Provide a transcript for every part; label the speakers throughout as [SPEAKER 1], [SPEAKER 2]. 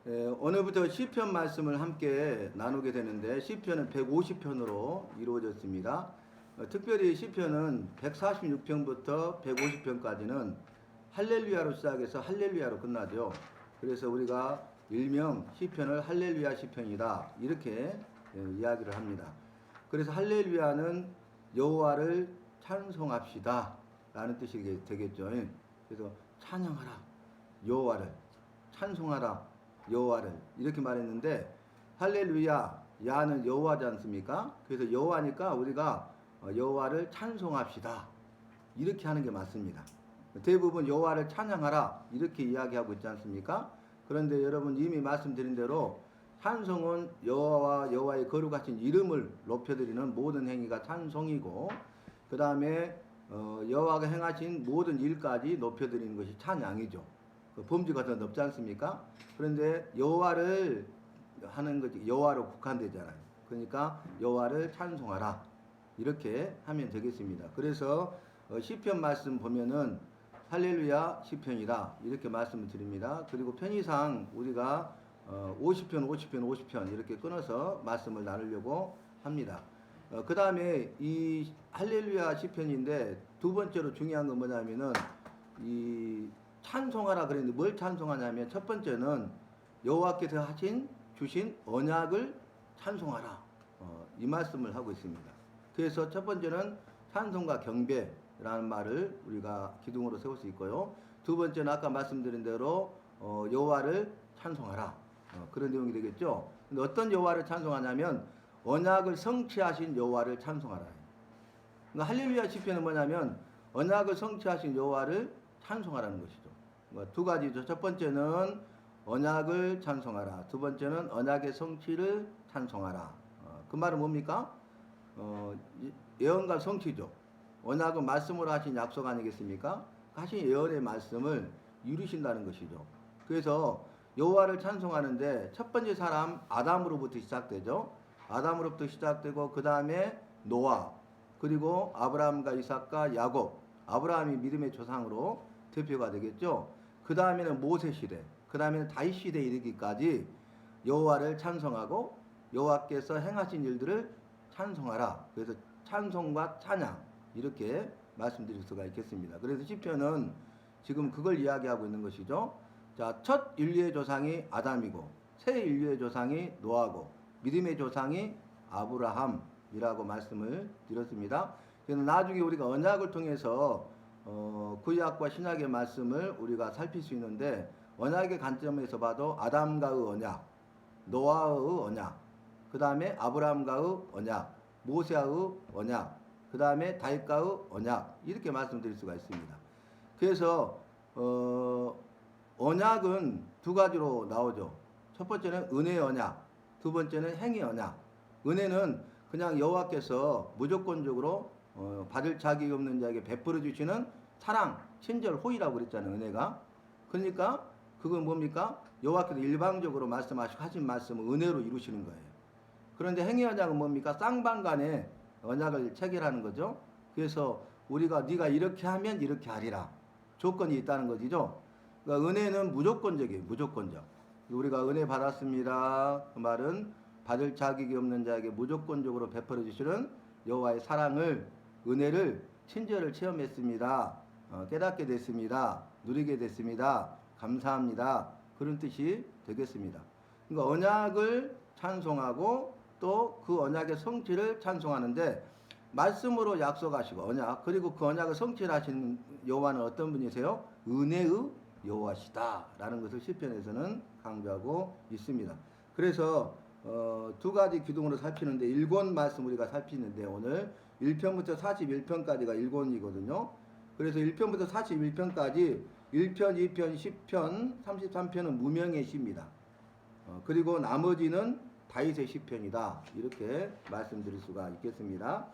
[SPEAKER 1] 오늘부터 시편 말씀을 함께 나누게 되는데 시편은 150편으로 이루어졌습니다. 특별히 시편은 146편부터 150편까지는 할렐루야로 시작해서 할렐루야로 끝나죠. 그래서 우리가 일명 시편을 할렐루야 시편이다 이렇게 이야기를 합니다. 그래서 할렐루야는 여호와를 찬송합시다 라는 뜻이 되겠죠. 그래서 찬양하라 여호와를, 찬송하라 여호와를 이렇게 말했는데, 할렐루야 야는 여호와지 않습니까? 그래서 여호와니까 우리가 여호와를 찬송합시다 이렇게 하는 게 맞습니다. 대부분 여호와를 찬양하라 이렇게 이야기하고 있지 않습니까? 그런데 여러분 이미 말씀드린 대로 찬송은 여호와와 여호와의 거룩하신 이름을 높여드리는 모든 행위가 찬송이고, 그 다음에 여호와가 행하신 모든 일까지 높여드리는 것이 찬양이죠. 그 범주가 더 높지 않습니까? 그런데 여호와를 하는 것이 여호와로 국한되잖아요. 그러니까 여호와를 찬송하라 이렇게 하면 되겠습니다. 그래서 시편 말씀 보면은 할렐루야 시편이다 이렇게 말씀을 드립니다. 그리고 편의상 우리가 50편 이렇게 끊어서 말씀을 나누려고 합니다. 그 다음에 이 할렐루야 시편인데 두 번째로 중요한 건 뭐냐면은 이 찬송하라 그랬는데 뭘 찬송하냐면, 첫 번째는 여호와께서 주신 언약을 찬송하라 이 말씀을 하고 있습니다. 그래서 첫 번째는 찬송과 경배라는 말을 우리가 기둥으로 세울 수 있고요. 두 번째는 아까 말씀드린 대로 여호와를 찬송하라 그런 내용이 되겠죠. 근데 어떤 여호와를 찬송하냐면 언약을 성취하신 여호와를 찬송하라. 그러니까 할렐루야 시편은 뭐냐면 언약을 성취하신 여호와를 찬송하라는 것이죠. 두 가지죠. 첫 번째는 언약을 찬송하라. 두 번째는 언약의 성취를 찬송하라. 그 말은 뭡니까? 예언과 성취죠. 언약은 말씀으로 하신 약속 아니겠습니까? 하신 예언의 말씀을 이루신다는 것이죠. 그래서 여호와를 찬송하는데 첫 번째 사람 아담으로부터 시작되죠. 아담으로부터 시작되고 그 다음에 노아, 그리고 아브라함과 이삭과 야곱, 아브라함이 믿음의 조상으로 대표가 되겠죠. 그 다음에는 모세 시대, 그 다음에는 다윗 시대에 이르기까지 여호와를 찬송하고 여호와께서 행하신 일들을 찬송하라. 그래서 찬송과 찬양 이렇게 말씀드릴 수가 있겠습니다. 그래서 시편은 지금 그걸 이야기하고 있는 것이죠. 자, 첫 인류의 조상이 아담이고 새 인류의 조상이 노아고 믿음의 조상이 아브라함이라고 말씀을 드렸습니다. 그래서 나중에 우리가 언약을 통해서 구약과 신약의 말씀을 우리가 살필 수 있는데, 언약의 관점에서 봐도 아담과의 언약, 노아의 언약, 그 다음에 아브라함과의 언약, 모세와의 언약, 그 다음에 다윗과의 언약 이렇게 말씀드릴 수가 있습니다. 그래서 언약은 두 가지로 나오죠. 첫 번째는 은혜의 언약, 두 번째는 행위 언약. 은혜는 그냥 여호와께서 무조건적으로 받을 자격이 없는 자에게 베풀어 주시는 사랑, 친절, 호의라고 그랬잖아요. 은혜가. 그러니까 그건 뭡니까? 여호와께서 일방적으로 말씀하시고 하신 말씀을 은혜로 이루시는 거예요. 그런데 행위 언약은 뭡니까? 쌍방간에 언약을 체결하는 거죠. 그래서 우리가 네가 이렇게 하면 이렇게 하리라 조건이 있다는 것이죠. 그러니까 은혜는 무조건적이에요. 무조건적. 우리가 은혜 받았습니다. 그 말은 받을 자격이 없는 자에게 무조건적으로 베풀어 주시는 여호와의 사랑을, 은혜를, 친절을 체험했습니다. 깨닫게 됐습니다. 누리게 됐습니다. 감사합니다. 그런 뜻이 되겠습니다. 그러니까 언약을 찬송하고 또 그 언약의 성취를 찬송하는데, 말씀으로 약속하시고 언약, 그리고 그 언약을 성취하시는 여호와는 어떤 분이세요? 은혜의 여호와시다 라는 것을 시편에서는 강조하고 있습니다. 그래서 두 가지 기둥으로 살피는데, 일권 말씀 우리가 살피는데 오늘 1편부터 41편까지가 1권이거든요. 그래서 1편부터 41편까지 1편, 2편, 10편, 33편은 무명의 시입니다. 그리고 나머지는 다윗의 시편이다 이렇게 말씀드릴 수가 있겠습니다.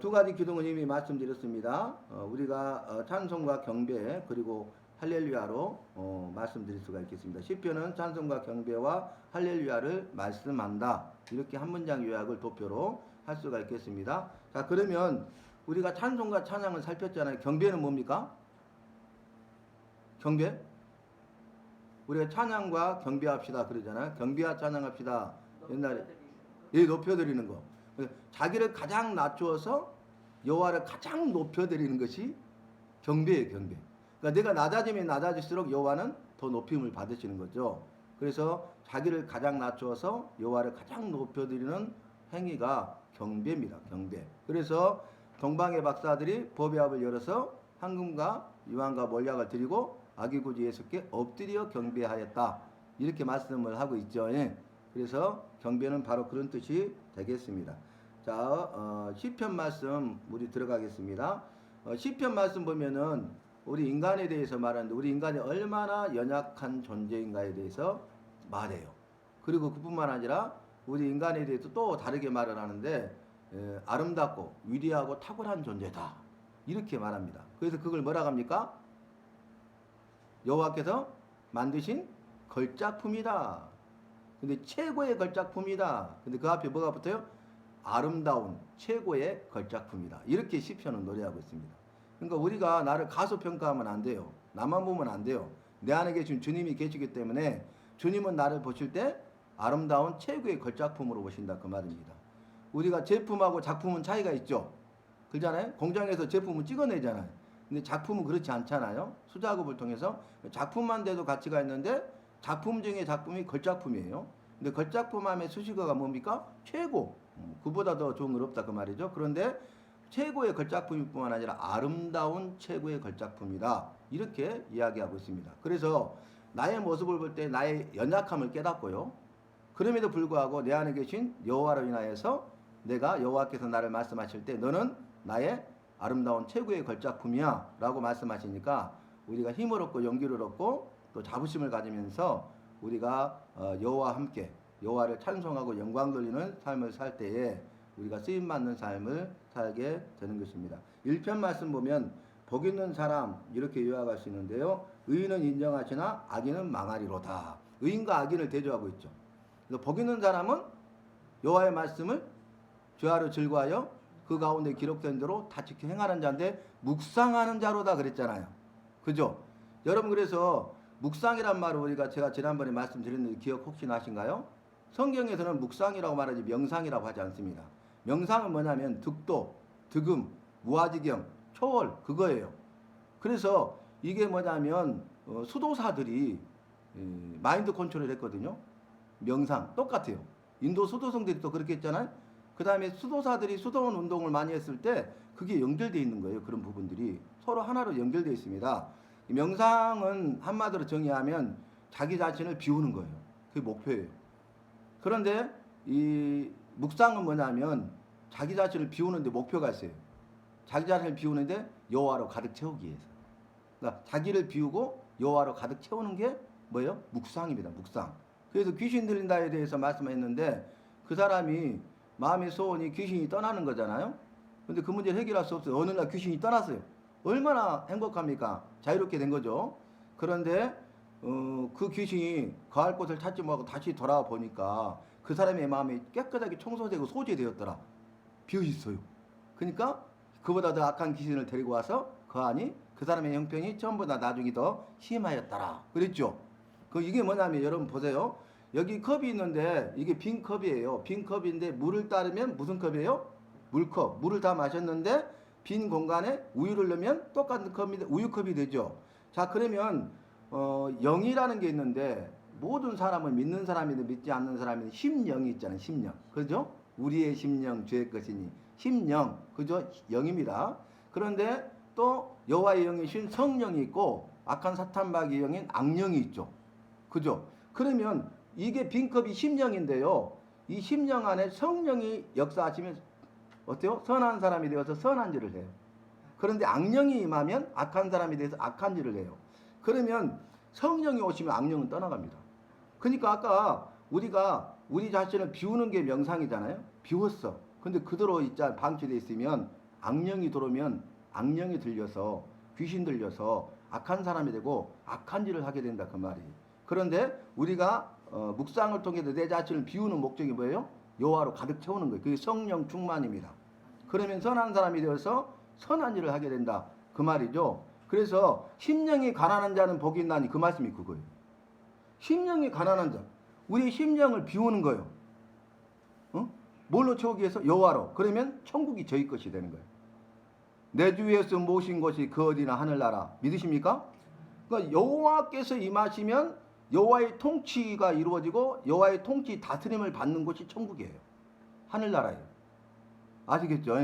[SPEAKER 1] 두 가지 기둥은 이미 말씀드렸습니다. 우리가 찬송과 경배 그리고 할렐루야로 말씀드릴 수가 있겠습니다. 시편은 찬송과 경배와 할렐루야를 말씀한다 이렇게 한 문장 요약을 도표로 할 수가 있겠습니다. 자, 그러면 우리가 찬송과 찬양을 살폈잖아요. 경배는 뭡니까? 경배? 우리가 찬양과 경배합시다 그러잖아요. 경배와 찬양합시다. 옛날에 높여드리는 거. 자기를 가장 낮추어서 여호와를 가장 높여드리는 것이 경배예요, 경배. 그러니까 내가 낮아지면 낮아질수록 여호와는 더 높임을 받으시는 거죠. 그래서 자기를 가장 낮추어서 여호와를 가장 높여드리는 행위가 경배입니다, 경배. 그래서 동방의 박사들이 법회합을 열어서 황금과 유황과 몰약을 드리고 아기구주 예수께 엎드려 경배하였다. 이렇게 말씀을 하고 있죠. 예. 그래서 경배는 바로 그런 뜻이 되겠습니다. 자, 시편 말씀 우리 들어가겠습니다. 시편 말씀 보면은 우리 인간에 대해서 말하는데 우리 인간이 얼마나 연약한 존재인가에 대해서 말해요. 그리고 그뿐만 아니라 우리 인간에 대해서 또 다르게 말을 하는데 아름답고 위대하고 탁월한 존재다. 이렇게 말합니다. 그래서 그걸 뭐라고 합니까? 여호와께서 만드신 걸작품이다. 근데 최고의 걸작품이다. 근데 그 앞에 뭐가 붙어요? 아름다운 최고의 걸작품이다. 이렇게 시편은 노래하고 있습니다. 그러니까 우리가 나를 가소 평가하면 안 돼요. 나만 보면 안 돼요. 내 안에 계신 주님이 계시기 때문에 주님은 나를 보실 때 아름다운 최고의 걸작품으로 보신다 그 말입니다. 우리가 제품하고 작품은 차이가 있죠. 그렇잖아요. 공장에서 제품을 찍어내잖아요. 근데 작품은 그렇지 않잖아요. 수작업을 통해서 작품만 돼도 가치가 있는데 작품 중에 작품이 걸작품이에요. 근데 걸작품 하면 수식어가 뭡니까? 최고. 그보다 더 좋은 건 없다 그 말이죠. 그런데 최고의 걸작품일 뿐만 아니라 아름다운 최고의 걸작품이다. 이렇게 이야기하고 있습니다. 그래서 나의 모습을 볼 때 나의 연약함을 깨닫고요. 그럼에도 불구하고 내 안에 계신 여호와로 인하여서 내가 여호와께서 나를 말씀하실 때 너는 나의 아름다운 최고의 걸작품이야 라고 말씀하시니까 우리가 힘을 얻고 용기를 얻고 또 자부심을 가지면서 우리가 여호와와 함께 여호와를 찬송하고 영광 돌리는 삶을 살 때에 우리가 쓰임받는 삶을 살게 되는 것입니다. 1편 말씀 보면 복 있는 사람 이렇게 요약할 수 있는데요. 의인은 인정하시나 악인은 망하리로다. 의인과 악인을 대조하고 있죠. 그래서 복 있는 사람은 여호와의 말씀을 주야로 즐거하여 그 가운데 기록된 대로 다 지켜 행하는 자인데 묵상하는 자로다 그랬잖아요. 그죠? 여러분 그래서 묵상이란 말을 우리가 제가 지난번에 말씀드렸는데 기억 혹시 나신가요? 성경에서는 묵상이라고 말하지 명상이라고 하지 않습니다. 명상은 뭐냐면 득도, 득음, 무아지경, 초월 그거예요. 그래서 이게 뭐냐면 수도사들이 마인드 컨트롤을 했거든요. 명상 똑같아요. 인도 수도성들이 또 그렇게 했잖아요. 그 다음에 수도사들이 수도원 운동을 많이 했을 때 그게 연결되어 있는 거예요. 그런 부분들이 서로 하나로 연결되어 있습니다. 명상은 한마디로 정의하면 자기 자신을 비우는 거예요. 그게 목표예요. 그런데 이 묵상은 뭐냐면 자기 자신을 비우는데 목표가 있어요. 자기 자신을 비우는데 여호와로 가득 채우기 위해서. 그러니까 자기를 비우고 여호와로 가득 채우는 게 뭐예요? 묵상입니다. 묵상. 그래서 귀신 들린다에 대해서 말씀했는데 그 사람이 마음의 소원이 귀신이 떠나는 거잖아요. 근데 그 문제를 해결할 수 없어요. 어느 날 귀신이 떠났어요. 얼마나 행복합니까? 자유롭게 된 거죠. 그런데 그 귀신이 거할 곳을 찾지 못하고 다시 돌아와 보니까 그 사람의 마음이 깨끗하게 청소되고 소재되었더라. 비어 있어요. 그러니까 그보다 더 악한 귀신을 데리고 와서 거하니 그 사람의 형편이 전보다 나중에 더 심하였더라. 그랬죠. 이게 뭐냐면 여러분 보세요. 여기 컵이 있는데 이게 빈 컵이에요. 빈 컵인데 물을 따르면 무슨 컵이에요? 물컵. 물을 다 마셨는데 빈 공간에 우유를 넣으면 똑같은 컵이 우유컵이 되죠. 자 그러면 영이라는 게 있는데 모든 사람은 믿는 사람이든 믿지 않는 사람이든 심령이 있잖아요. 심령. 그죠? 우리의 심령 주의 것이니 심령. 그죠? 영입니다. 그런데 또 여호와의 영이신 성령이 있고 악한 사탄마귀의 영인 악령이 있죠. 그죠? 그러면 이게 빈컵이 심령인데요. 이 심령 안에 성령이 역사하시면 어때요? 선한 사람이 되어서 선한 일을 해요. 그런데 악령이 임하면 악한 사람이 되어서 악한 일을 해요. 그러면 성령이 오시면 악령은 떠나갑니다. 그러니까 아까 우리가 우리 자신을 비우는 게 명상이잖아요. 비웠어. 근데 그대로 있자 방치되어 있으면 악령이 들어오면 악령이 들려서 귀신 들려서 악한 사람이 되고 악한 일을 하게 된다 그 말이에요. 그런데 우리가 묵상을 통해서 내 자신을 비우는 목적이 뭐예요? 여호와로 가득 채우는 거예요. 그게 성령 충만입니다. 그러면 선한 사람이 되어서 선한 일을 하게 된다 그 말이죠. 그래서 심령이 가난한 자는 복이 있나니 그 말씀이 그거예요. 심령이 가난한 자. 우리 심령을 비우는 거예요. 어? 뭘로 채우기 위해서? 여호와로. 그러면 천국이 저희 것이 되는 거예요. 내 주 예수 모신 곳이 그 어디나 하늘나라. 믿으십니까? 그러니까 여호와께서 임하시면 여호와의 통치가 이루어지고 여호와의 통치 다스림을 받는 곳이 천국이에요. 하늘나라예요. 아시겠죠?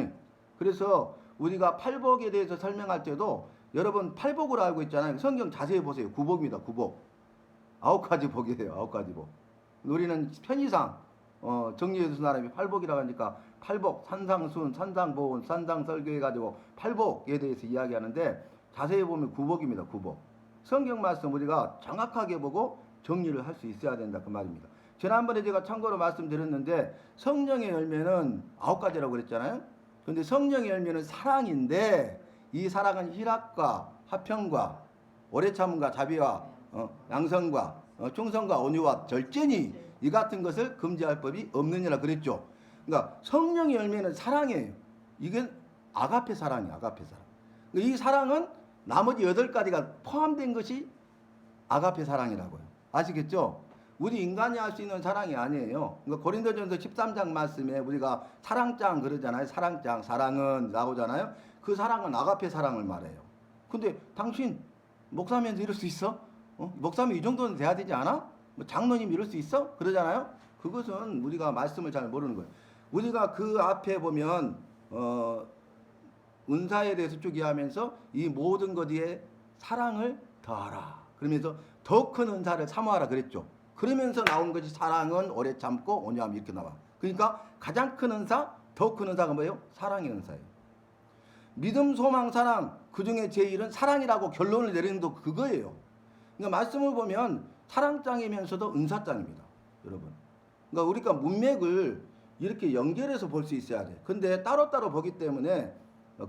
[SPEAKER 1] 그래서 우리가 팔복에 대해서 설명할 때도 여러분 팔복으로 알고 있잖아요. 성경 자세히 보세요. 구복입니다. 구복. 9가지 복이에요. 9가지 복. 우리는 편의상 정리해서 사람이 팔복이라고 하니까 팔복, 산상순, 산상보훈, 산상설교 해가지고 팔복에 대해서 이야기하는데 자세히 보면 구복입니다. 구복. 성경 말씀 우리가 정확하게 보고 정리를 할 수 있어야 된다 그 말입니다. 지난번에 제가 참고로 말씀드렸는데 성령의 열매는 9가지라고 그랬잖아요. 그런데 성령의 열매는 사랑인데 이 사랑은 희락과 화평과 오래 참음과 자비와 양성과 충성과 온유와 절제니 이 같은 것을 금지할 법이 없느니라 그랬죠. 그러니까 성령의 열매는 사랑이에요. 이게 아가페 사랑이에요. 아가페 사랑. 이 사랑은 나머지 8가지가 포함된 것이 아가페 사랑이라고요. 아시겠죠? 우리 인간이 할 수 있는 사랑이 아니에요. 그러니까 고린도전서 13장 말씀에 우리가 사랑장 그러잖아요. 사랑장, 사랑은 나오잖아요. 그 사랑은 아가페 사랑을 말해요. 근데 당신 목사면서 이럴 수 있어? 목사면 이 정도는 돼야 되지 않아? 뭐 장로님 이럴 수 있어? 그러잖아요. 그것은 우리가 말씀을 잘 모르는 거예요. 우리가 그 앞에 보면 은사에 대해서 쭉 이야기하면서 이 모든 것 위에 사랑을 더하라. 그러면서 더 큰 은사를 사모하라 그랬죠. 그러면서 나온 것이 사랑은 오래 참고 온유함 이렇게 나와. 그러니까 가장 큰 은사, 더 큰 은사가 뭐예요? 사랑의 은사예요. 믿음, 소망, 사랑 그 중에 제일은 사랑이라고 결론을 내리는 도 그거예요. 그러니까 말씀을 보면 사랑장이면서도 은사장입니다. 여러분. 그러니까 우리가 문맥을 이렇게 연결해서 볼 수 있어야 돼. 근데 따로따로 보기 때문에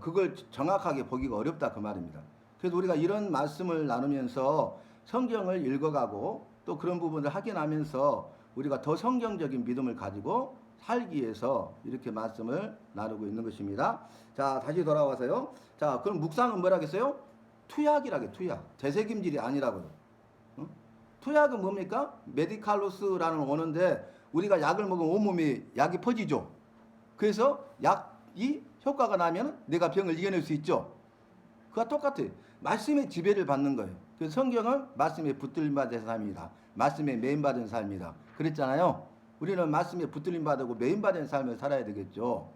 [SPEAKER 1] 그걸 정확하게 보기가 어렵다 그 말입니다. 그래서 우리가 이런 말씀을 나누면서 성경을 읽어가고 또 그런 부분을 확인하면서 우리가 더 성경적인 믿음을 가지고 살기 위해서 이렇게 말씀을 나누고 있는 것입니다. 자, 다시 돌아와서요. 자, 그럼 묵상은 뭐라겠어요? 투약이라게 투약. 되새김질이 아니라고요. 투약은 뭡니까? 메디칼로스라는 원어인데 우리가 약을 먹으면 온몸에 약이 퍼지죠. 그래서 약이 효과가 나면 내가 병을 이겨낼 수 있죠. 그와 똑같아요. 말씀의 지배를 받는 거예요. 그래서 성경은 말씀에 붙들림 받은 삶이다. 말씀에 메인 받은 삶이다. 그랬잖아요. 우리는 말씀에 붙들림 받고 메인 받은 삶을 살아야 되겠죠.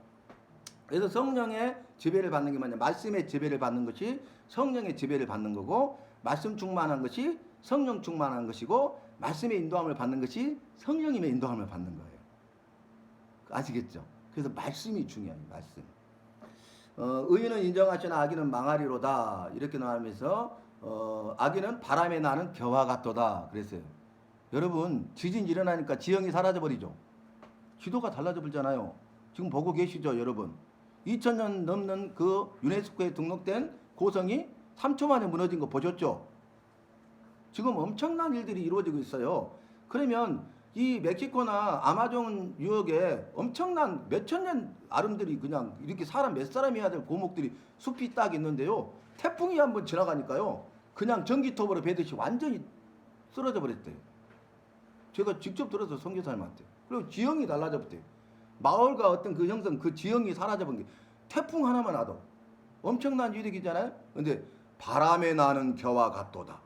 [SPEAKER 1] 그래서 성령의 지배를 받는 게 뭐냐? 말씀의 지배를 받는 것이 성령의 지배를 받는 거고, 말씀 충만한 것이 성령 충만한 것이고, 말씀의 인도함을 받는 것이 성령님의 인도함을 받는 거예요. 아시겠죠? 그래서 말씀이 중요해요. 말씀. 의인은 인정하시나 악인은 망하리로다. 이렇게 나오면서 악인은 바람에 나는 겨와 같도다. 그랬어요. 여러분, 지진 일어나니까 지형이 사라져버리죠. 지도가 달라져 버리잖아요. 지금 보고 계시죠, 여러분? 2000년 넘는 그 유네스코에 등록된 고성이 3초 만에 무너진 거 보셨죠? 지금 엄청난 일들이 이루어지고 있어요. 그러면 이 멕시코나 아마존 유역에 엄청난 몇천 년 아름들이 그냥 이렇게 사람 몇 사람이 해야 될 고목들이 숲이 딱 있는데요. 태풍이 한번 지나가니까요. 그냥 전기톱으로 베듯이 완전히 쓰러져 버렸대요. 제가 직접 들어서 선교사님한테. 그리고 지형이 달라져 버렸대요. 마을과 어떤 그 형성, 그 지형이 사라져 버린 게 태풍 하나만 와도 엄청난 일이잖아요. 근데 바람에 나는 겨와 같도다.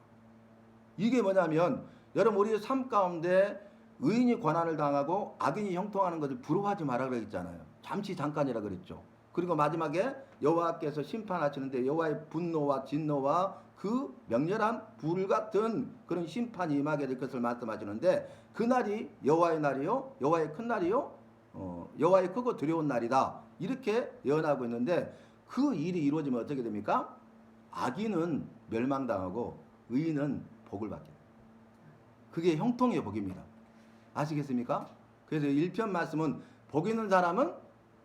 [SPEAKER 1] 이게 뭐냐면 여러분 우리의 삶 가운데 의인이 고난을 당하고 악인이 형통하는 것을 부러워하지 마라 그랬잖아요. 잠시 잠깐이라 그랬죠. 그리고 마지막에 여호와께서 심판하시는데 여호와의 분노와 진노와 그 명렬한 불 같은 그런 심판이 임하게 될 것을 말씀하시는데 그날이 여호와의 날이요 여호와의 큰 날이요 여호와의 크고 두려운 날이다. 이렇게 예언하고 있는데 그 일이 이루어지면 어떻게 됩니까? 악인은 멸망당하고 의인은 복을 받게 돼요. 그게 형통의 복입니다. 아시겠습니까? 그래서 1편 말씀은 복 있는 사람은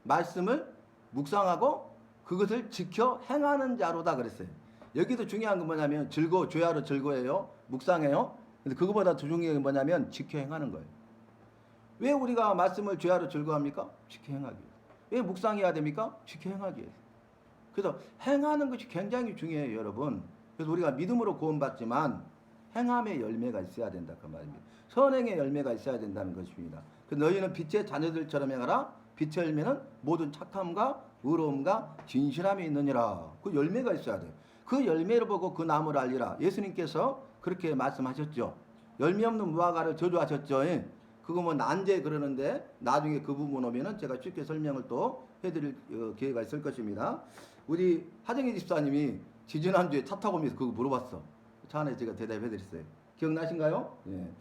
[SPEAKER 1] 말씀을 묵상하고 그것을 지켜 행하는 자로다 그랬어요. 여기도 중요한 건 뭐냐면 죄하러 즐거워해요. 묵상해요. 근데 그거보다 더 중요한 게 뭐냐면 지켜 행하는 거예요. 왜 우리가 말씀을 죄하러 즐거워합니까? 지켜 행하기 위해서. 왜 묵상해야 됩니까? 지켜 행하기 위해서. 그래서 행하는 것이 굉장히 중요해요, 여러분. 그래서 우리가 믿음으로 구원받지만 행함의 열매가 있어야 된다 그 말입니다. 선행의 열매가 있어야 된다는 것입니다. 그 너희는 빛의 자녀들처럼 행하라. 빛의 열매는 모든 착함과 의로움과 진실함이 있느니라. 그 열매가 있어야 돼요. 그 열매를 보고 그 나무를 알리라. 예수님께서 그렇게 말씀하셨죠. 열매 없는 무화과를 저주하셨죠. 그거 뭐 난제 그러는데 나중에 그 부분 오면은 제가 쉽게 설명을 또 해드릴 기회가 있을 것입니다. 우리 하정희 집사님이 지지난주에 차 타고 오면서 그거 물어봤어. 차 안에 제가 대답해드렸어요. 기억나신가요? 예.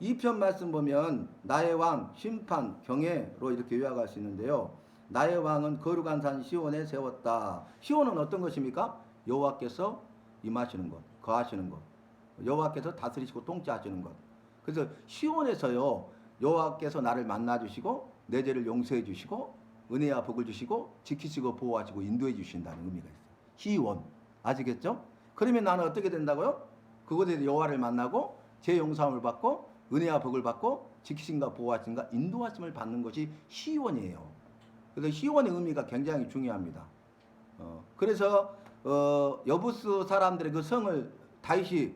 [SPEAKER 1] 2편 말씀 보면 나의 왕, 심판, 경애로 이렇게 요약할 수 있는데요. 나의 왕은 거룩한 산 시온에 세웠다. 시온은 어떤 것입니까? 여호와께서 임하시는 것, 거하시는 것. 여호와께서 다스리시고 통치하시는 것. 그래서 시온에서요. 여호와께서 나를 만나 주시고 내 죄를 용서해 주시고 은혜와 복을 주시고 지키시고 보호하시고 인도해 주신다는 의미가 있어요. 시온. 아시겠죠? 그러면 나는 어떻게 된다고요? 그곳에서 여호와를 만나고 죄 용서함을 받고 은혜와 복을 받고 지키심과 보호하심과 인도하심을 받는 것이 시온이에요. 그래서 시온의 의미가 굉장히 중요합니다. 그래서 여부스 사람들의 그 성을 다윗이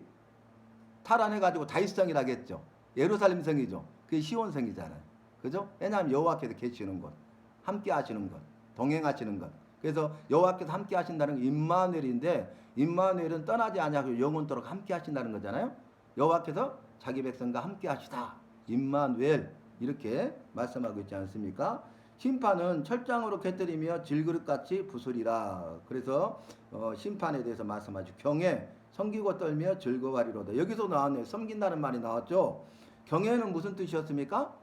[SPEAKER 1] 탈환해가지고 다윗성이라고 했죠. 예루살렘 성이죠. 그게 시온 성이잖아요. 그죠? 왜냐하면 여호와께서 계시는 곳, 함께 하시는 것, 동행하시는 것. 그래서 여호와께서 함께 하신다는 게 임마누엘인데 임마누엘은 떠나지 아니하고 영원토록 함께 하신다는 거잖아요. 여호와께서 자기 백성과 함께 하시다. 임마누엘 이렇게 말씀하고 있지 않습니까? 심판은 철장으로 곁들이며 질그릇같이 부수리라. 그래서 심판에 대해서 말씀하죠. 경외, 섬기고 떨며 즐거워하리로다. 여기서 나왔네요. 섬긴다는 말이 나왔죠. 경외는 무슨 뜻이었습니까?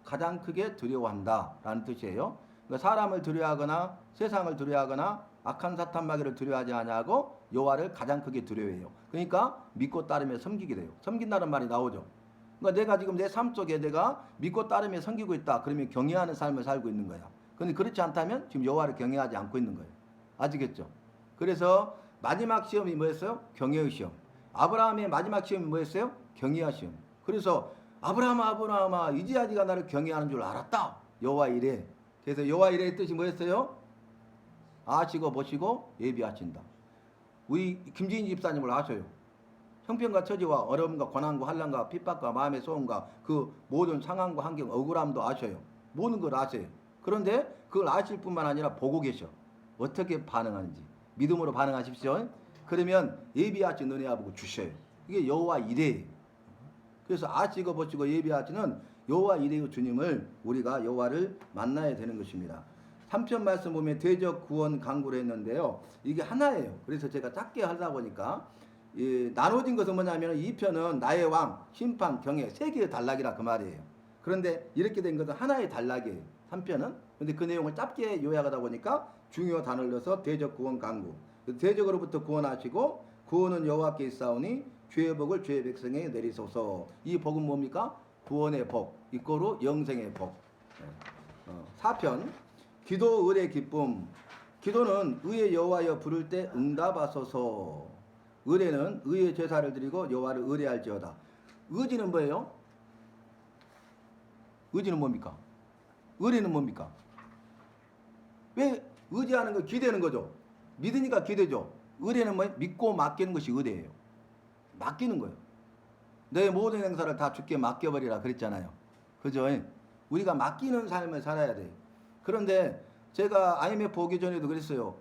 [SPEAKER 1] 가장 크게 두려워한다 라는 뜻이에요. 그러니까 사람을 두려워하거나 세상을 두려워하거나 악한 사탄 마귀를 두려워하지 아니하고 여호와를 가장 크게 두려워해요. 그러니까 믿고 따르며 섬기게 돼요. 섬긴다는 말이 나오죠. 그러니까 내가 지금 내 삶 속에 내가 믿고 따르며 섬기고 있다. 그러면 경외하는 삶을 살고 있는 거야. 그런데 그렇지 않다면 지금 여호와를 경외하지 않고 있는 거예요. 아시겠죠? 그래서 마지막 시험이 뭐였어요? 경외의 시험. 아브라함의 마지막 시험이 뭐였어요? 경외의 시험. 그래서 아브라함아 이제야 네가 나를 경외하는 줄 알았다. 여호와 이래. 그래서 여호와 이래의 뜻이 뭐였어요? 아시고 보시고 예비하신다. 우리 김지인 집사님을 아셔요. 형편과 처지와 어려움과 고난과 환난과 핍박과 마음의 소음과 그 모든 상황과 환경 억울함도 아셔요. 모든 걸 아세요. 그런데 그걸 아실 뿐만 아니라 보고 계셔. 어떻게 반응하는지 믿음으로 반응하십시오. 그러면 예비하신 은혜와 복을 주셔요. 이게 여호와 이래예요. 그래서 아시고 보시고 예비하시는 여호와 이래의 주님을 우리가 여호와를 만나야 되는 것입니다. 3편 말씀 보면 대적 구원 강구를 했는데요. 이게 하나예요. 그래서 제가 짧게 하다 보니까 나눠진 것은 뭐냐면 2편은 나의 왕, 심판, 경외 세 개의 단락이라 그 말이에요. 그런데 이렇게 된 것은 하나의 단락이에요. 3편은. 그런데 그 내용을 짧게 요약하다 보니까 중요 단어를 넣어서 대적 구원 강구. 대적으로부터 구원하시고 구원은 여호와께 있사오니 죄의 복을 죄의 백성에 내리소서. 이 복은 뭡니까? 구원의 복, 이꼬로 영생의 복. 4편 기도 의의 기쁨. 기도는 의의 여호와여 부를 때 응답하소서. 의뢰는 의의 제사를 드리고 여호와를 의뢰할지어다. 의지는 뭐예요? 의지는 뭡니까? 의뢰는 뭡니까? 왜 의지하는 거 기대는 거죠? 믿으니까 기대죠. 의뢰는 뭐예요? 믿고 맡기는 것이 의뢰예요. 맡기는 거예요. 내 모든 행사를 다 주께 맡겨버리라 그랬잖아요. 그죠? 우리가 맡기는 삶을 살아야 돼요. 그런데 제가 IMF 오기 전에도 그랬어요.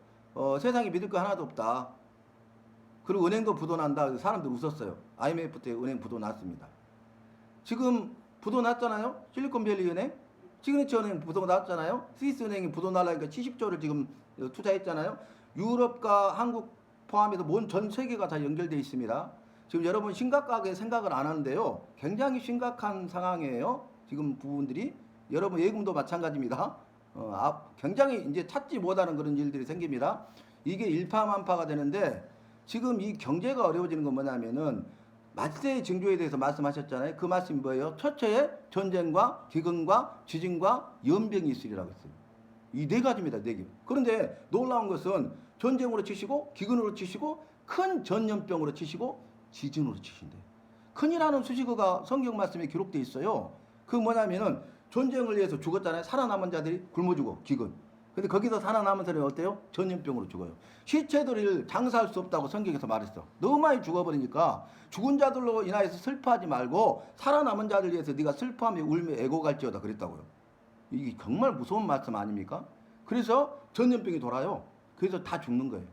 [SPEAKER 1] 세상에 믿을 거 하나도 없다. 그리고 은행도 부도 난다. 사람들 웃었어요. IMF 때 은행 부도 났습니다. 지금 부도 났잖아요. 실리콘밸리 은행, 시그니처 은행 부도 났잖아요. 스위스 은행이 부도 날라니까 70조를 지금 투자했잖아요. 유럽과 한국 포함해서 전 세계가 다 연결되어 있습니다. 지금 여러분 심각하게 생각을 안 하는데요. 굉장히 심각한 상황이에요. 지금 부분들이. 여러분 예금도 마찬가지입니다. 굉장히 이제 찾지 못하는 그런 일들이 생깁니다. 이게 일파만파가 되는데 지금 이 경제가 어려워지는 건 뭐냐면은 마세의 징조에 대해서 말씀하셨잖아요. 그 말씀이 뭐예요? 첫째에 전쟁과 기근과 지진과 연병이 있으리라고 했어요. 이 네 가지입니다. 네 개. 그런데 놀라운 것은 전쟁으로 치시고 기근으로 치시고 큰 전염병으로 치시고 지진으로 치신대요. 큰이라는 수식어가 성경 말씀에 기록되어 있어요. 그 뭐냐면은 전쟁을 위해서 죽었잖아요. 살아남은 자들이 굶어 죽어 기근. 근데 거기서 살아남은 사람이 어때요? 전염병으로 죽어요. 시체들을 장사할 수 없다고 성경에서 말했어. 너무 많이 죽어버리니까 죽은 자들로 인하여서 슬퍼하지 말고 살아남은 자들 위해서 네가 슬퍼하며 울며 애고갈지어다 그랬다고요. 이게 정말 무서운 말씀 아닙니까? 그래서 전염병이 돌아요. 그래서 다 죽는 거예요.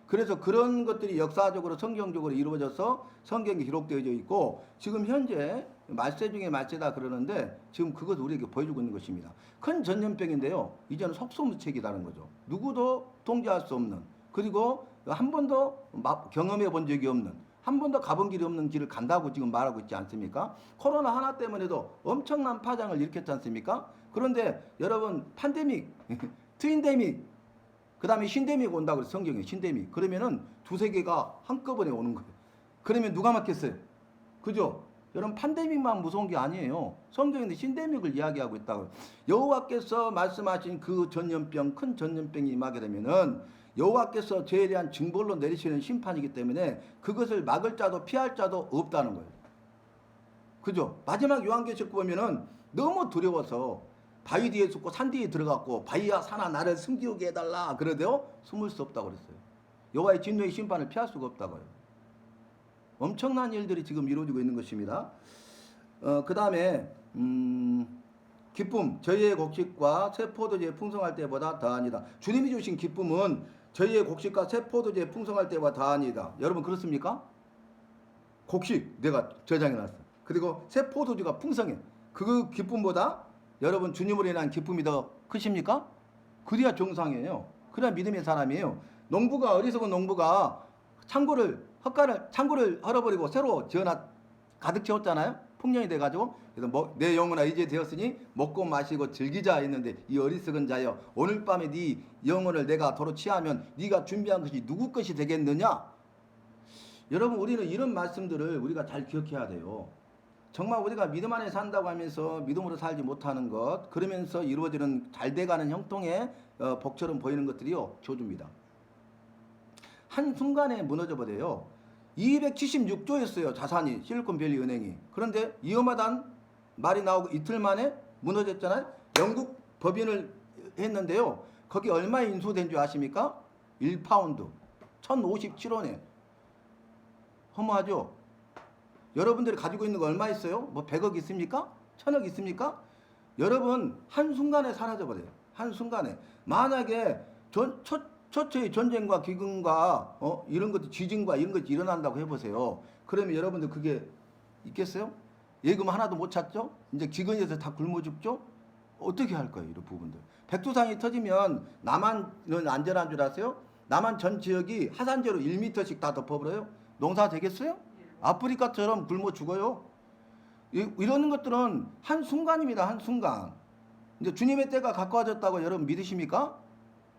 [SPEAKER 1] 그래서 그런 것들이 역사적으로 성경적으로 이루어져서 성경에 기록되어 있고 지금 현재 말세 중에 말세다 그러는데 지금 그것을 우리에게 보여주고 있는 것입니다. 큰 전염병인데요. 이제는 속수무책이라는 거죠. 누구도 통제할 수 없는, 그리고 한 번도 경험해 본 적이 없는, 한 번도 가본 길이 없는 길을 간다고 지금 말하고 있지 않습니까? 코로나 하나 때문에도 엄청난 파장을 일으켰지 않습니까? 그런데 여러분 팬데믹, 트윈데믹, 그 다음에 신데믹 온다고 그래서 성경에 신데믹. 그러면은 두세 개가 한꺼번에 오는 거예요. 그러면 누가 맞겠어요? 그죠? 여러분 팬데믹만 무서운 게 아니에요. 성경에 신데믹을 이야기하고 있다고. 여호와께서 말씀하신 그 전염병, 큰 전염병이 임하게 되면은 여호와께서 죄에 대한 징벌로 내리시는 심판이기 때문에 그것을 막을 자도 피할 자도 없다는 거예요. 그죠? 마지막 요한계시록 보면은 너무 두려워서 바위 뒤에 숨고 산 뒤에 들어갔고 바위야 산아 나를 숨기게 해달라 그러대요. 숨을 수 없다고 그랬어요. 여호와의 진노의 심판을 피할 수가 없다고요. 엄청난 일들이 지금 이루어지고 있는 것입니다. 그 다음에 기쁨 저희의 곡식과 새 포도주에 풍성할 때보다 더하니다. 주님이 주신 기쁨은 저희의 곡식과 새 포도주에 풍성할 때보다 더하니다. 여러분 그렇습니까? 곡식 내가 저장해 놨어. 그리고 새 포도주가 풍성해. 그 기쁨보다 여러분 주님으로 인한 기쁨이 더 크십니까? 그래야 정상이에요. 그래야 믿음의 사람이에요. 농부가 어리석은 농부가 창고를 헐어버리고 새로 지어놨 가득 채웠잖아요. 풍년이 돼가지고 그래서 내 영혼아 이제 되었으니 먹고 마시고 즐기자 했는데 이 어리석은 자여 오늘 밤에 네 영혼을 내가 도로 취하면 네가 준비한 것이 누구 것이 되겠느냐? 여러분 우리는 이런 말씀들을 우리가 잘 기억해야 돼요. 정말 우리가 믿음 안에 산다고 하면서 믿음으로 살지 못하는 것, 그러면서 이루어지는 잘 돼가는 형통의 복처럼 보이는 것들이요 저주입니다. 한순간에 무너져 버려요. 276조였어요 자산이 실리콘밸리 은행이. 그런데 위험하다는 말이 나오고 이틀 만에 무너졌잖아요. 영국 법인을 했는데요. 거기 얼마에 인수된 줄 아십니까? 1파운드 1057원에. 허무하죠? 여러분들이 가지고 있는 거 얼마 있어요? 뭐 100억 있습니까? 1000억 있습니까? 여러분 한순간에 사라져버려요. 한순간에. 만약에 초초의 전쟁과 기근과 이런 것도 지진과 이런 것이 일어난다고 해보세요. 그러면 여러분들 그게 있겠어요? 예금 하나도 못 찾죠? 이제 기근에서 다 굶어 죽죠? 어떻게 할 거예요? 이런 부분들. 백두산이 터지면 남한은 안전한 줄 아세요? 남한 전 지역이 하산재로 1m씩 다 덮어버려요. 농사 되겠어요? 아프리카처럼 굶어 죽어요. 이러는 것들은 한순간입니다. 한순간. 이제 주님의 때가 가까워졌다고 여러분 믿으십니까?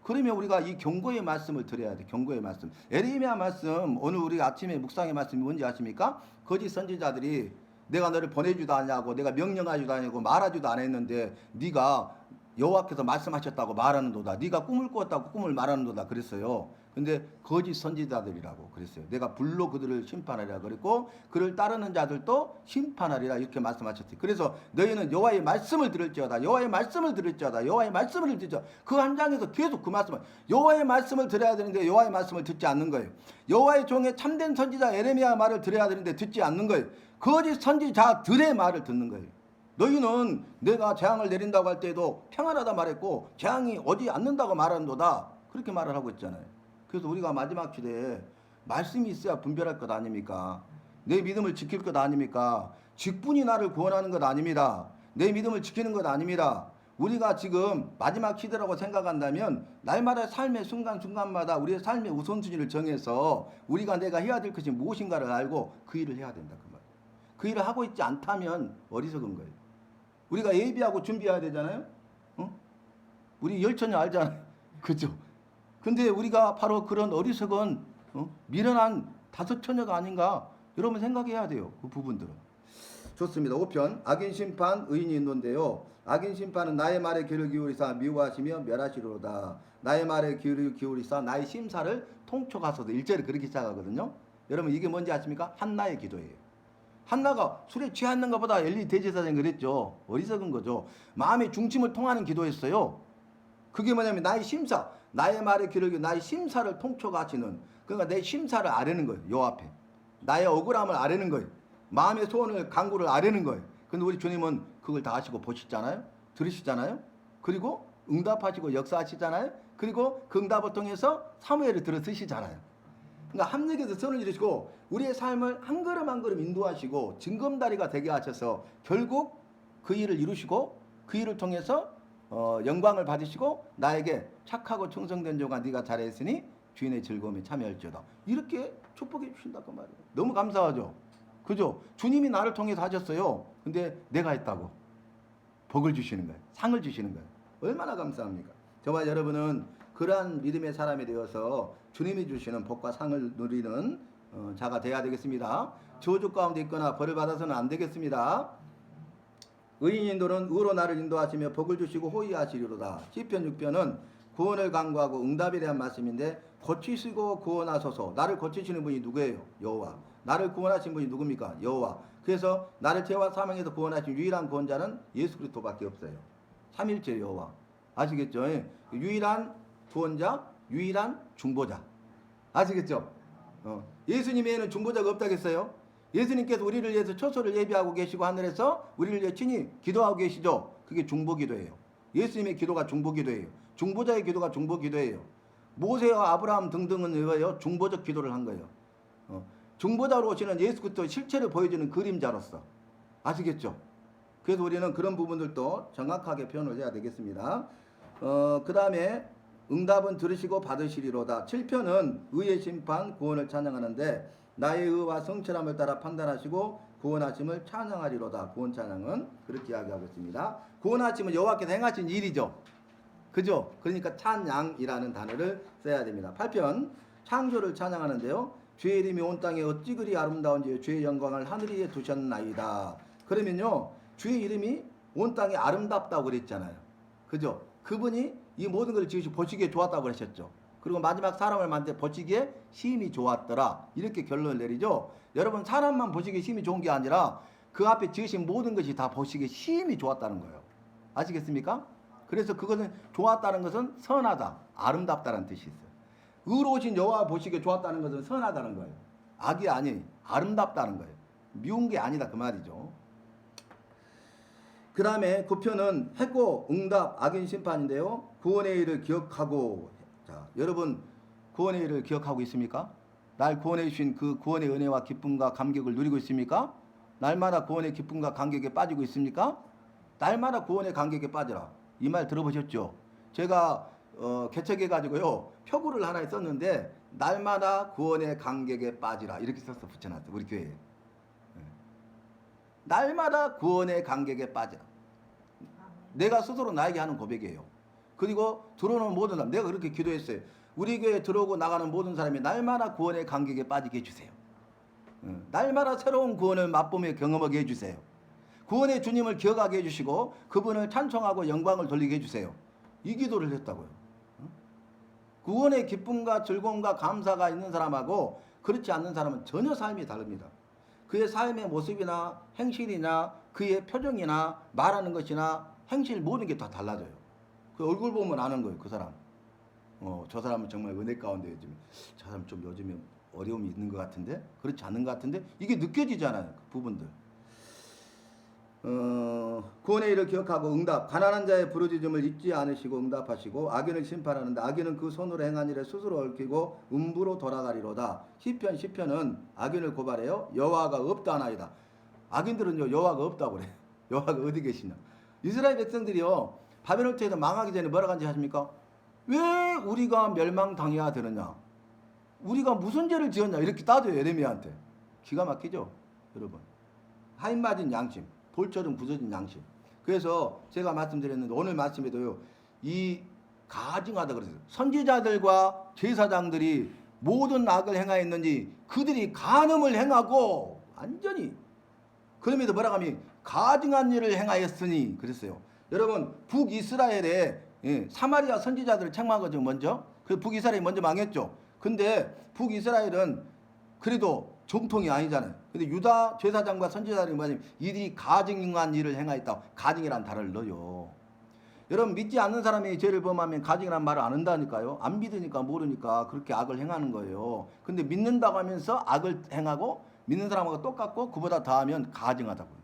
[SPEAKER 1] 그러면 우리가 이 경고의 말씀을 드려야 돼. 경고의 말씀. 에레미야 말씀, 오늘 우리 아침에 묵상의 말씀이 뭔지 아십니까? 거짓 선지자들이 내가 너를 보내주도 않냐고, 내가 명령하지도 않냐고, 말하지도 않았는데 네가 여호와께서 말씀하셨다고 말하는도다. 네가 꿈을 꾸었다고 꿈을 말하는도다. 그랬어요. 근데 거짓 선지자들이라고 그랬어요. 내가 불로 그들을 심판하리라 그랬고 그를 따르는 자들도 심판하리라 이렇게 말씀하셨어요. 그래서 너희는 여호와의 말씀을 들을지어다. 여호와의 말씀을 들을지어다. 여호와의 말씀을 들을지어다. 그 한 장에서 계속 그 말씀을 여호와의 말씀을 들어야 되는데 여호와의 말씀을 듣지 않는 거예요. 여호와의 종의 참된 선지자 에레미야 말을 들어야 되는데 듣지 않는 거예요. 거짓 선지자들의 말을 듣는 거예요. 너희는 내가 재앙을 내린다고 할 때에도 평안하다 말했고 재앙이 오지 않는다고 말하는도다. 그렇게 말을 하고 있잖아요. 그래서 우리가 마지막 시대에 말씀이 있어야 분별할 것 아닙니까? 내 믿음을 지킬 것 아닙니까? 직분이 나를 구원하는 것 아닙니다. 내 믿음을 지키는 것 아닙니다. 우리가 지금 마지막 시대라고 생각한다면 날마다 삶의 순간순간마다 우리의 삶의 우선순위를 정해서 우리가 내가 해야 될 것이 무엇인가를 알고 그 일을 해야 된다. 그 말. 그 일을 하고 있지 않다면 어리석은 거예요. 우리가 예비하고 준비해야 되잖아요. 우리 열천이 알잖아요. 그죠? 근데 우리가 바로 그런 어리석은 미련한 다섯 처녀가 아닌가 여러분 생각해야 돼요. 그 부분들은. 좋습니다. 5편 악인 심판 의인이 있는데요. 악인 심판은 나의 말에 귀를 기울이사 미워하시며 멸하시리로다. 나의 말에 귀를 기울이사 나의 심사를 통촉하소서. 1절에 그렇게 시작하거든요. 여러분 이게 뭔지 아십니까? 한나의 기도예요. 한나가 술에 취했는 것보다 엘리 대제사장이 그랬죠. 어리석은 거죠. 마음의 중심을 통하는 기도했어요. 그게 뭐냐면 나의 심사, 나의 말에 귀를 기울여 나의 심사를 통촉하시는, 그러니까 내 심사를 아뢰는 거예요. 요 앞에 나의 억울함을 아뢰는 거예요. 마음의 소원을 간구를 아뢰는 거예요. 근데 우리 주님은 그걸 다 하시고 보시잖아요. 들으시잖아요. 그리고 응답하시고 역사하시잖아요. 그리고 그 응답을 통해서 사무엘을 들어 쓰시잖아요. 그러니까 합력해서 선을 이루시고 우리의 삶을 한 걸음 한 걸음 인도하시고 징검다리가 되게 하셔서 결국 그 일을 이루시고 그 일을 통해서 영광을 받으시고 나에게 착하고 충성된 종아 네가 잘했으니 주인의 즐거움에 참여할지어다. 이렇게 축복해 주신다고 말이에요. 너무 감사하죠. 그죠? 주님이 나를 통해서 하셨어요. 근데 내가 했다고 복을 주시는 거예요. 상을 주시는 거예요. 얼마나 감사합니까? 저와 여러분은 그러한 믿음의 사람이 되어서 주님이 주시는 복과 상을 누리는 자가 되어야 되겠습니다. 저주 가운데 있거나 벌을 받아서는 안 되겠습니다. 의인 인도는 의로 나를 인도하시며 복을 주시고 호의하시리로다. 시편 6편은 구원을 간구하고 응답에 대한 말씀인데 고치시고 구원하소서. 나를 고치시는 분이 누구예요? 여호와. 나를 구원하신 분이 누굽니까? 여호와. 그래서 나를 죄와 사망에서 구원하신 유일한 구원자는 예수 그리스도밖에 없어요. 삼일째 여호와. 아시겠죠? 유일한 구원자, 유일한 중보자. 아시겠죠? 예수님 외에는 중보자가 없다겠어요? 예수님께서 우리를 위해서 초소를 예비하고 계시고 하늘에서 우리를 위해 친히 기도하고 계시죠? 그게 중보기도예요. 예수님의 기도가 중보기도예요. 중보자의 기도가 중보기도예요. 모세와 아브라함 등등은 왜요? 중보적 기도를 한 거예요. 중보자로 오시는 예수 그리스도의 실체를 보여주는 그림자로서. 아시겠죠? 그래서 우리는 그런 부분들도 정확하게 표현을 해야 되겠습니다. 그 다음에 응답은 들으시고 받으시리로다. 7편은 의의 심판, 구원을 찬양하는데 나의 의와 성실함을 따라 판단하시고 구원하심을 찬양하리로다. 구원 찬양은 그렇게 이야기하고 있습니다. 구원하심은 여호와께서 행하신 일이죠. 그죠? 그러니까 찬양이라는 단어를 써야 됩니다. 8편 창조를 찬양하는데요. 주의 이름이 온 땅에 어찌 그리 아름다운지 주의 영광을 하늘 위에 두셨나이다. 그러면요. 주의 이름이 온 땅에 아름답다고 그랬잖아요. 그죠? 그분이 이 모든 걸 지으시고 보시기에 좋았다고 그러셨죠. 그리고 마지막 사람을 만들 보시기에 심히 좋았더라. 이렇게 결론을 내리죠. 여러분 사람만 보시기에 심히 좋은 게 아니라 그 앞에 지으신 모든 것이 다 보시기에 심히 좋았다는 거예요. 아시겠습니까? 그래서 그것은 좋았다는 것은 선하다, 아름답다는 뜻이 있어요. 의로우신 여호와 보시기에 좋았다는 것은 선하다는 거예요. 악이 아니 아름답다는 거예요. 미운 게 아니다 그 말이죠. 그 다음에 9편은 해고, 응답, 악인 심판인데요. 구원의 일을 기억하고. 자, 여러분 구원의 일을 기억하고 있습니까? 날 구원해 주신 그 구원의 은혜와 기쁨과 감격을 누리고 있습니까? 날마다 구원의 기쁨과 감격에 빠지고 있습니까? 날마다 구원의 감격에 빠져라. 이 말 들어보셨죠? 제가 개척해가지고요 표구를 하나 썼는데 날마다 구원의 감격에 빠지라 이렇게 써서 붙여놨어 우리 교회에. 날마다 구원의 감격에 빠지라. 내가 스스로 나에게 하는 고백이에요. 그리고 들어오는 모든 사람, 내가 그렇게 기도했어요. 우리 교회에 들어오고 나가는 모든 사람이 날마다 구원의 감격에 빠지게 해주세요. 날마다 새로운 구원을 맛보며 경험하게 해주세요. 구원의 주님을 기억하게 해주시고 그분을 찬송하고 영광을 돌리게 해주세요. 이 기도를 했다고요. 구원의 기쁨과 즐거움과 감사가 있는 사람하고 그렇지 않는 사람은 전혀 삶이 다릅니다. 그의 삶의 모습이나 행실이나 그의 표정이나 말하는 것이나 행실 모든 게 다 달라져요. 그 얼굴 보면 아는 거예요. 그 사람. 저 사람은 정말 은혜 가운데 요즘 저 사람 좀 요즘에 어려움이 있는 것 같은데 그렇지 않은 것 같은데 이게 느껴지잖아요. 그 부분들. 구원의 일을 기억하고 응답, 가난한 자의 부르짖음을 잊지 않으시고 응답하시고 악인을 심판하는데 악인은 그 손으로 행한 일에 스스로 얽히고 음부로 돌아가리로다. 시편 10편은 악인을 고발해요. 여호와가 없다나이다. 악인들은요 여호와가 없다고 그래요. 여호와가 어디 계시냐. 이스라엘 백성들이요 바벨론 때에도 망하기 전에 뭐라고 한지 아십니까? 왜 우리가 멸망당해야 되느냐? 우리가 무슨 죄를 지었냐? 이렇게 따져요 예레미야한테. 기가 막히죠 여러분. 하인 맞은 양심, 돌처럼 부서진 양심. 그래서 제가 말씀드렸는데 오늘 말씀에도요 이 가증하다 그랬어요. 선지자들과 제사장들이 모든 악을 행하였는지 그들이 간음을 행하고 완전히 그럼에도 뭐라고 하면 가증한 일을 행하였으니 그랬어요. 여러분 북이스라엘에 사마리아 선지자들을 책망한 거죠 먼저. 그 북이스라엘이 먼저 망했죠. 근데 북이스라엘은 그래도 정통이 아니잖아요. 근데 유다 제사장과 선지자들이 뭐냐면 이들이 가증한 일을 행하였다. 가증이라는 단어를 넣어요. 여러분 믿지 않는 사람이 죄를 범하면 가증이란 말을 안 한다니까요. 안 믿으니까 모르니까 그렇게 악을 행하는 거예요. 근데 믿는다고 하면서 악을 행하고 믿는 사람하고 똑같고 그보다 더하면 가증하다고요.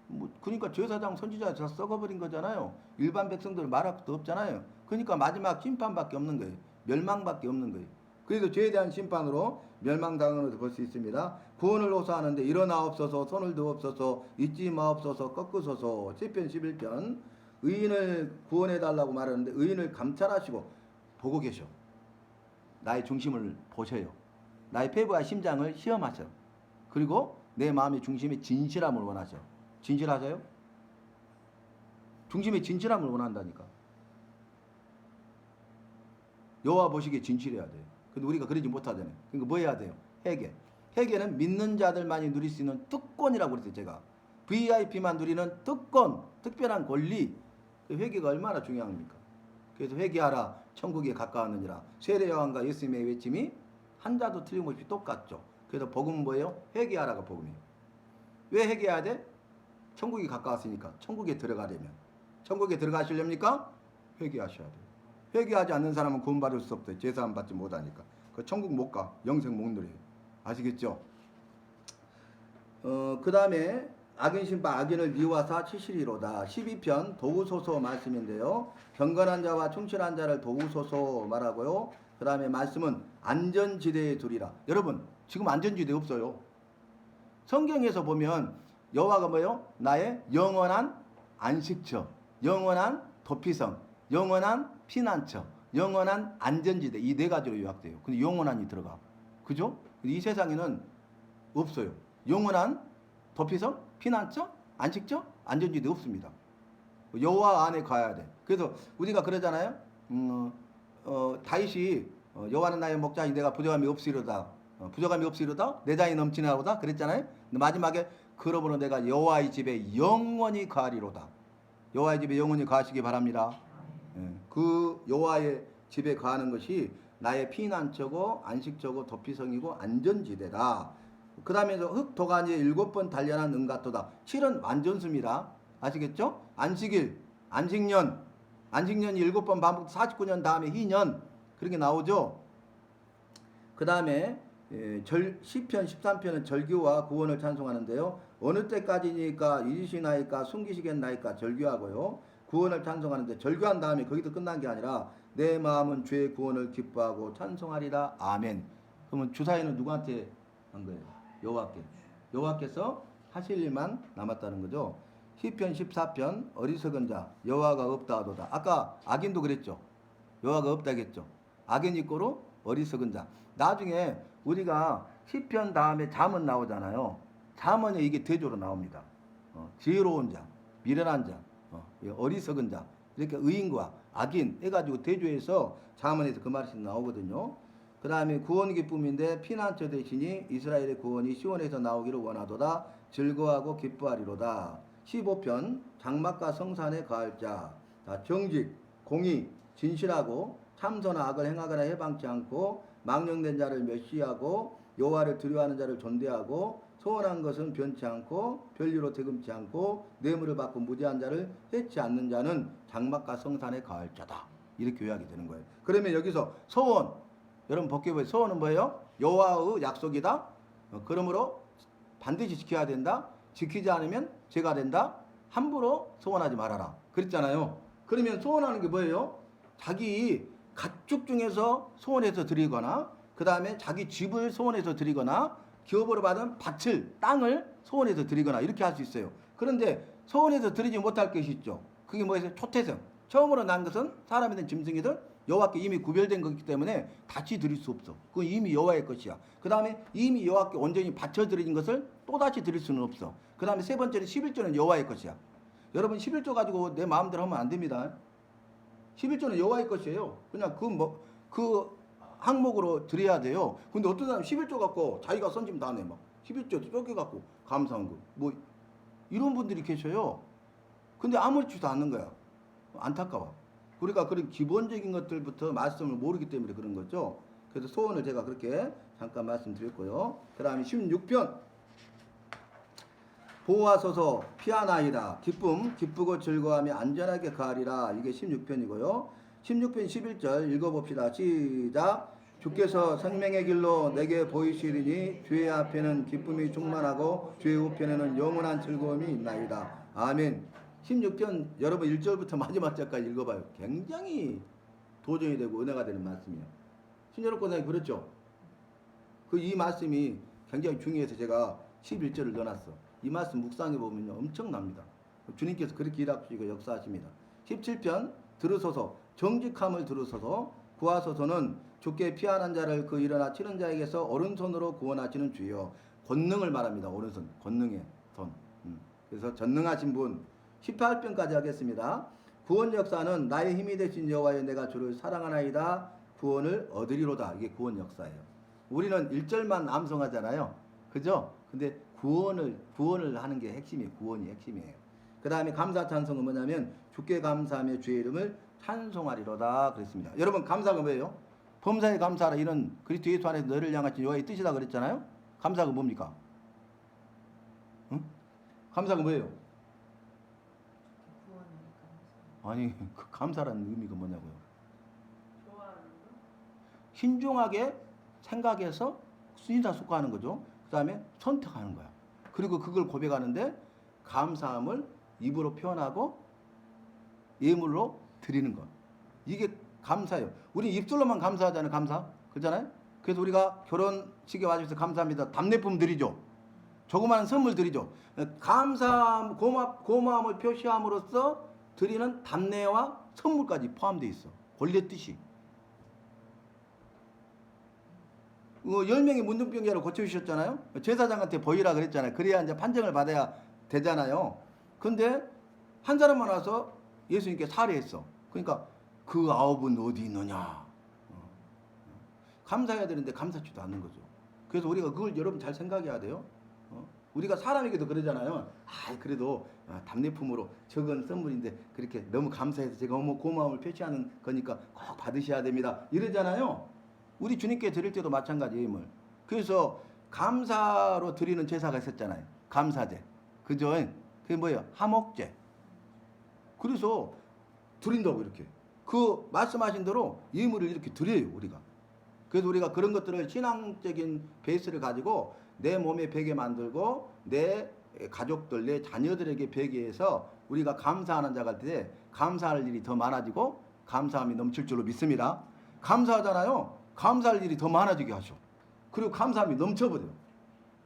[SPEAKER 1] 뭐 그러니까 제사장 선지자 다 썩어버린 거잖아요. 일반 백성들 말할 것도 없잖아요. 그러니까 마지막 심판밖에 없는 거예요. 멸망밖에 없는 거예요. 그래서 죄에 대한 심판으로 멸망당하는 것을 볼 수 있습니다. 구원을 호소하는데 일어나옵소서 손을 드옵소서 잊지 마옵소서 꺾으소서 시편 11편 의인을 구원해달라고 말하는데 의인을 감찰하시고 보고 계셔. 나의 중심을 보셔요. 나의 폐부와 심장을 시험하셔. 그리고 내 마음의 중심의 진실함을 원하셔. 진실하세요? 중심의 진실함을 원한다니까. 여호와 보시기에 진실해야 돼요. 근데 우리가 그러지 못하잖아요. 그러니까 뭐 해야 돼요? 회개. 회개는 믿는 자들만이 누릴 수 있는 특권이라고 그랬어요. 제가 VIP만 누리는 특권, 특별한 권리. 회개가 얼마나 중요합니까? 그래서 회개하라 천국에 가까웠느니라. 세례 요한과 예수님의 외침이 한 자도 틀림없이 똑같죠. 그래서 복음은 뭐예요? 회개하라가 복음이에요. 왜 회개해야 돼? 천국이 가까웠으니까. 천국에 들어가려면. 천국에 들어가시렵니까? 회개하셔야 돼요. 회개하지 않는 사람은 구원받을 수 없어요. 제사함 받지 못하니까. 그 천국 못 가. 영생 못 누려요. 아시겠죠? 그 다음에 악인 심판 악인을 미워하사 치시리로다. 12편 도우소서 말씀인데요. 경건한 자와 충실한 자를 도우소서 말하고요. 그 다음에 말씀은 안전지대에 두리라. 여러분 지금 안전지대 없어요. 성경에서 보면 여호와가 뭐예요? 나의 영원한 안식처, 영원한 도피성, 영원한 피난처, 영원한 안전지대. 이 네 가지로 요약돼요. 근데 영원한이 들어가. 그죠? 이 세상에는 없어요. 영원한 도피성, 피난처, 안식처, 안전지대 없습니다. 여호와 안에 가야 돼. 그래서 우리가 그러잖아요. 다윗이 여호와는 나의 목자니 내가 부족함이 없으리로다. 부족함이 없으리로다. 내 잔이 넘치나로다. 그랬잖아요. 근데 마지막에 그러므로 내가 여호와의 집에 영원히 거하리로다. 여호와의 집에 영원히 거하시기 바랍니다. 그 여호와의 집에 거하는 것이 나의 피난처고 안식처고 도피성이고 안전지대다. 그 다음에서 흑도가니에 7번 단련한 은가토다. 7은 완전수입니다. 아시겠죠? 안식일, 안식년, 안식년이 7번 반복 49년 다음에 희년 그렇게 나오죠. 그 다음에 시편 13편은 절규와 구원을 찬송하는데요. 어느 때까지니까 잊으시나이까 숨기시겠나이까 절규하고요. 구원을 찬송하는데 절규한 다음에 거기도 끝난 게 아니라 내 마음은 주의 구원을 기뻐하고 찬송하리라. 아멘. 그러면 주사위는 누구한테 한 거예요? 여호와께. 여호와께서 하실 일만 남았다는 거죠. 시편 14편 어리석은 자 여호와가 없다 하도다. 아까 악인도 그랬죠. 여호와가 없다겠죠. 악인 있고로 어리석은 자. 나중에 우리가 시편 다음에 잠언 나오잖아요. 잠언에 이게 대조로 나옵니다. 지혜로운 자, 미련한 자, 어리석은 자 이렇게 의인과 악인 해가지고 대조해서 잠언에서 그 말이 나오거든요. 그 다음에 구원 기쁨인데 피난처 대신이 이스라엘의 구원이 시온에서 나오기를 원하도다. 즐거워하고 기뻐하리로다. 15편 장막과 성산에 거할 자. 정직, 공의, 진실하고 참선과 악을 행하거나 해방치 않고 망령된 자를 멸시하고 여호와를 두려워하는 자를 존대하고 소원한 것은 변치 않고 별리로 대금치 않고 뇌물을 받고 무지한 자를 해치 않는 자는 장막과 성산에 거할 자다. 이렇게 요약이 되는 거예요. 그러면 여기서 소원, 여러분 복귀보세요. 소원은 뭐예요? 여호와의 약속이다. 그러므로 반드시 지켜야 된다. 지키지 않으면 죄가 된다. 함부로 소원하지 말아라. 그랬잖아요. 그러면 소원하는 게 뭐예요? 자기 가축 중에서 소원해서 드리거나 그 다음에 자기 집을 소원해서 드리거나 기업으로 받은 밭을 땅을 소원해서 드리거나 이렇게 할 수 있어요. 그런데 소원해서 드리지 못할 것이 있죠. 그게 뭐예요? 초태생. 처음으로 난 것은 사람이든 짐승이든 여호와께 이미 구별된 것이기 때문에 다시 드릴 수 없어. 그건 이미 여호와의 것이야. 그 다음에 이미 여호와께 온전히 바쳐 드린 것을 또다시 드릴 수는 없어. 그 다음에 세 번째는 11조는 여호와의 것이야. 여러분 11조 가지고 내 마음대로 하면 안 됩니다. 11조는 여호와의 것이에요. 그냥 그 항목으로 드려야 돼요. 근데 어떤 사람 11조 갖고 자기가 선짐 다 내. 막 11조 쪼개갖고 감사한 거. 뭐 이런 분들이 계셔요. 근데 아무렇지도 않는 거야. 안타까워. 우리가 그런 기본적인 것들부터 말씀을 모르기 때문에 그런 거죠. 그래서 소원을 제가 그렇게 잠깐 말씀드렸고요. 그 다음에 16편 보호하소서 피하나이다. 기쁘고 즐거워하며 안전하게 거하리라. 이게 16편이고요. 16편 11절 읽어봅시다. 시작. 주께서 생명의 길로 내게 보이시리니 주의 앞에는 기쁨이 충만하고 주의 우편에는 영원한 즐거움이 있나이다. 아멘. 16편 여러분 1절부터 마지막 절까지 읽어봐요. 굉장히 도전이 되고 은혜가 되는 말씀이에요. 신여롭 권사님 그렇죠? 이 말씀이 굉장히 중요해서 제가 11절을 넣어놨어. 이 말씀 묵상해 보면요 엄청납니다. 주님께서 그렇게 일하시고 역사하십니다. 17편 들으소서 정직함을 들으소서 구하소서는 주께 피하는 자를 그 일어나 치는 자에게서 오른손으로 구원하시는 주여. 권능을 말합니다. 오른손 권능의 손. 그래서 전능하신 분. 18편까지 하겠습니다. 구원 역사는 나의 힘이 되신 여호와여 내가 주를 사랑하나이다. 구원을 얻으리로다. 이게 구원 역사예요. 우리는 1절만 암송하잖아요. 그죠? 근데 구원을 하는 게 핵심이에요. 구원이 핵심이에요. 그 다음에 감사 찬송은 뭐냐면 주께 감사하며 주의 이름을 찬송하리로다 그랬습니다. 여러분 감사가 뭐예요? 범사에 감사하라 이런 그리스도 예수 안에서 너를 향하신 여호와의 뜻이다 그랬잖아요. 감사가 뭡니까? 응? 감사가 뭐예요? 아니 그 감사라는 의미가 뭐냐고요? 신중하게 생각해서 심사숙고하는 거죠. 그 다음에 선택하는 거야. 그리고 그걸 고백하는데 감사함을 입으로 표현하고 예물로 드리는 것. 이게 감사예요. 우리 입술로만 감사하잖아요. 감사. 그렇잖아요. 그래서 우리가 결혼식에 와주셔서 감사합니다. 답례품 드리죠. 조그마한 선물 드리죠. 감사 고마움을 표시함으로써 드리는 답례와 선물까지 포함되어 있어. 본래 뜻이. 10명의 문둥병자를 고쳐주셨잖아요. 제사장한테 보이라 그랬잖아요. 그래야 이제 판정을 받아야 되잖아요. 근데 한 사람만 와서 예수님께 살해했어. 그러니까 그 9은 어디 있느냐. 감사해야 되는데 감사치도 않는 거죠. 그래서 우리가 그걸 여러분 잘 생각해야 돼요. 우리가 사람에게도 그러잖아요. 그래도 답례품으로 적은 선물인데 그렇게 너무 감사해서 제가 너무 고마움을 표시하는 거니까 꼭 받으셔야 됩니다. 이러잖아요. 우리 주님께 드릴 때도 마찬가지 예물. 그래서 감사로 드리는 제사가 있었잖아요. 감사제. 그죠? 그게 뭐예요? 화목제. 그래서 드린다고 이렇게. 그 말씀하신 대로 예물을 이렇게 드려요, 우리가. 그래서 우리가 그런 것들을 신앙적인 베이스를 가지고 내 몸에 베게 만들고 내 가족들, 내 자녀들에게 베게 해서 우리가 감사하는 자가 될 때 감사할 일이 더 많아지고 감사함이 넘칠 줄로 믿습니다. 감사하잖아요. 감사할 일이 더 많아지게 하셔. 그리고 감사함이 넘쳐버려요.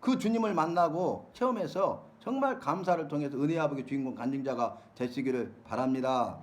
[SPEAKER 1] 그 주님을 만나고 체험해서 정말 감사를 통해서 은혜 아버지 주인공 간증자가 되시기를 바랍니다.